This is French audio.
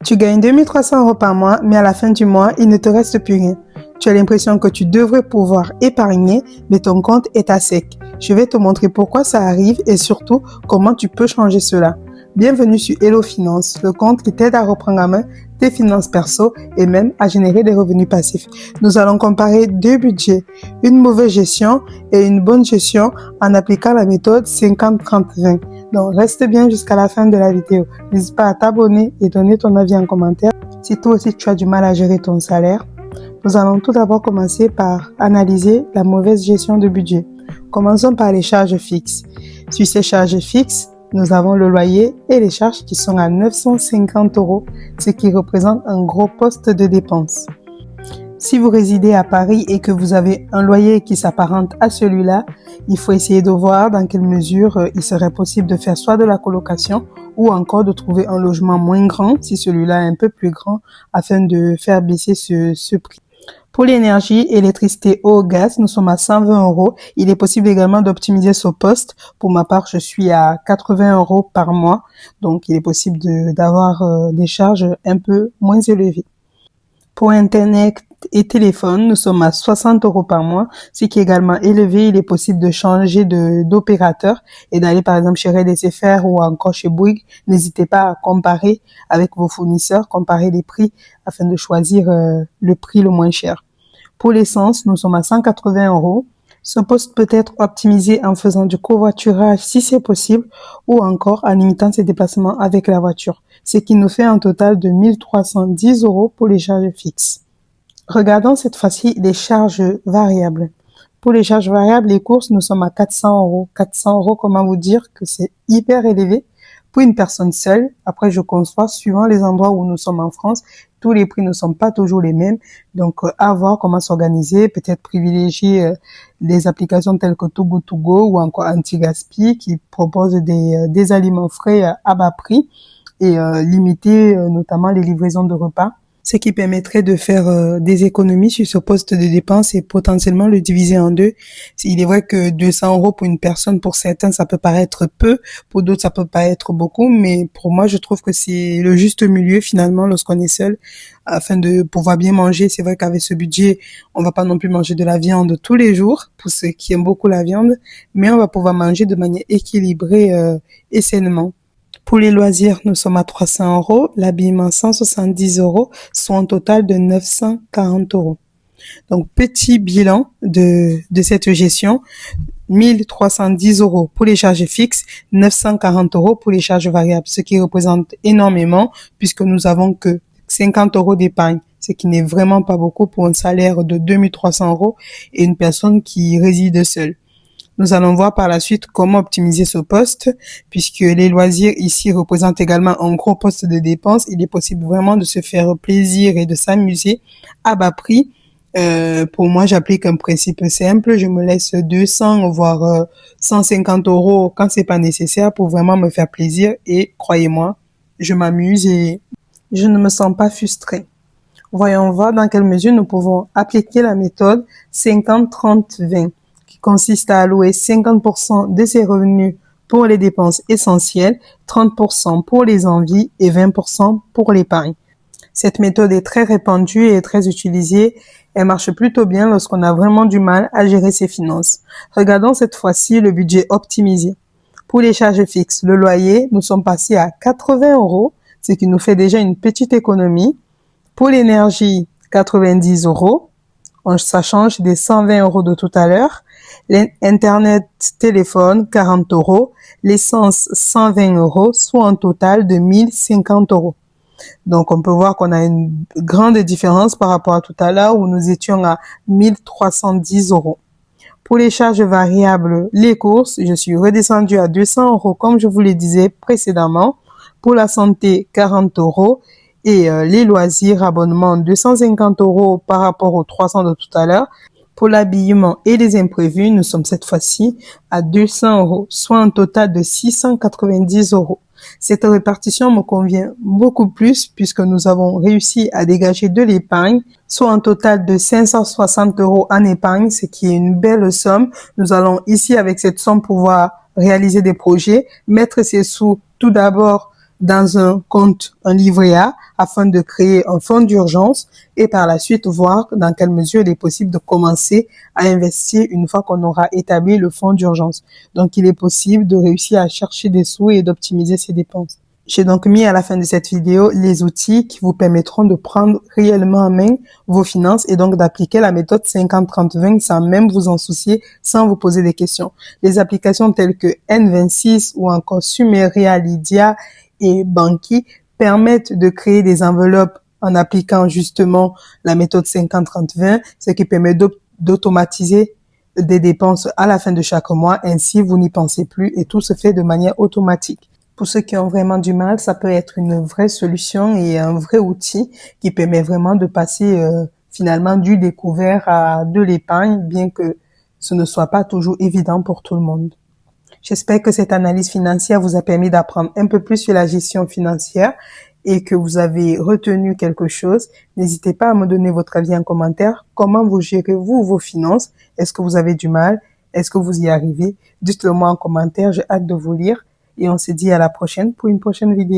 Tu gagnes 2 300 € par mois, mais à la fin du mois, il ne te reste plus rien. Tu as l'impression que tu devrais pouvoir épargner, mais ton compte est à sec. Je vais te montrer pourquoi ça arrive et surtout comment tu peux changer cela. Bienvenue sur Hello Finance, le compte qui t'aide à reprendre en main tes finances perso et même à générer des revenus passifs. Nous allons comparer deux budgets, une mauvaise gestion et une bonne gestion en appliquant la méthode 50-30-20. Donc reste bien jusqu'à la fin de la vidéo. N'hésite pas à t'abonner et donner ton avis en commentaire si toi aussi tu as du mal à gérer ton salaire. Nous allons tout d'abord commencer par analyser la mauvaise gestion de budget. Commençons par les charges fixes. Sur ces charges fixes, nous avons le loyer et les charges qui sont à 950 €, ce qui représente un gros poste de dépenses. Si vous résidez à Paris et que vous avez un loyer qui s'apparente à celui-là, il faut essayer de voir dans quelle mesure il serait possible de faire soit de la colocation ou encore de trouver un logement moins grand si celui-là est un peu plus grand afin de faire baisser ce prix. Pour l'énergie, électricité, eau, gaz, nous sommes à 120 €. Il est possible également d'optimiser ce poste. Pour ma part, je suis à 80 € par mois. Donc, il est possible d'avoir des charges un peu moins élevées. Pour Internet et téléphone, nous sommes à 60 € par mois, ce qui est également élevé. Il est possible de changer d'opérateur et d'aller par exemple chez Red SFR ou encore chez Bouygues. N'hésitez pas à comparer avec vos fournisseurs, comparer les prix afin de choisir le prix le moins cher. Pour l'essence, nous sommes à 180 €. Ce poste peut être optimisé en faisant du covoiturage si c'est possible ou encore en limitant ses déplacements avec la voiture, ce qui nous fait un total de 1310 € pour les charges fixes. Regardons cette fois-ci les charges variables. Pour les charges variables, les courses, nous sommes à 400 €. 400 €, comment vous dire que c'est hyper élevé pour une personne seule. Après, je conçois, suivant les endroits où nous sommes en France, tous les prix ne sont pas toujours les mêmes. Donc, à voir comment s'organiser, peut-être privilégier des applications telles que Too Good To Go ou encore Anti-Gaspi qui proposent des aliments frais à bas prix et limiter notamment les livraisons de repas, ce qui permettrait de faire des économies sur ce poste de dépense et potentiellement le diviser en deux. Il est vrai que 200 € pour une personne, pour certains, ça peut paraître peu, pour d'autres, ça peut paraître beaucoup, mais pour moi, je trouve que c'est le juste milieu finalement lorsqu'on est seul, afin de pouvoir bien manger. C'est vrai qu'avec ce budget, on va pas non plus manger de la viande tous les jours, pour ceux qui aiment beaucoup la viande, mais on va pouvoir manger de manière équilibrée et sainement. Pour les loisirs, nous sommes à 300 €, l'habillement 170 €, soit un total de 940 €. Donc, petit bilan de cette gestion, 1310 € pour les charges fixes, 940 € pour les charges variables, ce qui représente énormément puisque nous avons que 50 € d'épargne, ce qui n'est vraiment pas beaucoup pour un salaire de 2300 € et une personne qui réside seule. Nous allons voir par la suite comment optimiser ce poste, puisque les loisirs ici représentent également un gros poste de dépenses. Il est possible vraiment de se faire plaisir et de s'amuser à bas prix. Pour moi, j'applique un principe simple. Je me laisse 200 voire 150 € quand c'est pas nécessaire pour vraiment me faire plaisir et croyez-moi, je m'amuse et je ne me sens pas frustrée. Voyons voir dans quelle mesure nous pouvons appliquer la méthode 50-30-20. Qui consiste à allouer 50% de ses revenus pour les dépenses essentielles, 30% pour les envies et 20% pour l'épargne. Cette méthode est très répandue et très utilisée. Elle marche plutôt bien lorsqu'on a vraiment du mal à gérer ses finances. Regardons cette fois-ci le budget optimisé. Pour les charges fixes, le loyer, nous sommes passés à 80 €, ce qui nous fait déjà une petite économie. Pour l'énergie, 90 €. Ça change des 120 € de tout à l'heure. L'internet, téléphone, 40 €. L'essence, 120 €, soit un total de 1050 €. Donc, on peut voir qu'on a une grande différence par rapport à tout à l'heure où nous étions à 1310 €. Pour les charges variables, les courses, je suis redescendue à 200 € comme je vous le disais précédemment. Pour la santé, 40 € et les loisirs, abonnement, 250 € par rapport aux 300 de tout à l'heure. Pour l'habillement et les imprévus, nous sommes cette fois-ci à 200 €, soit un total de 690 €. Cette répartition me convient beaucoup plus puisque nous avons réussi à dégager de l'épargne, soit un total de 560 € en épargne, ce qui est une belle somme. Nous allons ici avec cette somme pouvoir réaliser des projets, mettre ces sous tout d'abord dans un compte, un livret A, afin de créer un fonds d'urgence et par la suite voir dans quelle mesure il est possible de commencer à investir une fois qu'on aura établi le fonds d'urgence. Donc, il est possible de réussir à chercher des sous et d'optimiser ses dépenses. J'ai donc mis à la fin de cette vidéo les outils qui vous permettront de prendre réellement en main vos finances et donc d'appliquer la méthode 50-30-20 sans même vous en soucier, sans vous poser des questions. Les applications telles que N26 ou encore Sumeria, Lydia et Banki permettent de créer des enveloppes en appliquant justement la méthode 50-30-20, ce qui permet d'automatiser des dépenses à la fin de chaque mois. Ainsi, vous n'y pensez plus et tout se fait de manière automatique. Pour ceux qui ont vraiment du mal, ça peut être une vraie solution et un vrai outil qui permet vraiment de passer finalement du découvert à de l'épargne, bien que ce ne soit pas toujours évident pour tout le monde. J'espère que cette analyse financière vous a permis d'apprendre un peu plus sur la gestion financière et que vous avez retenu quelque chose. N'hésitez pas à me donner votre avis en commentaire. Comment vous gérez-vous vos finances? Est-ce que vous avez du mal? Est-ce que vous y arrivez? Dites-le moi en commentaire, j'ai hâte de vous lire. Et on se dit à la prochaine pour une prochaine vidéo.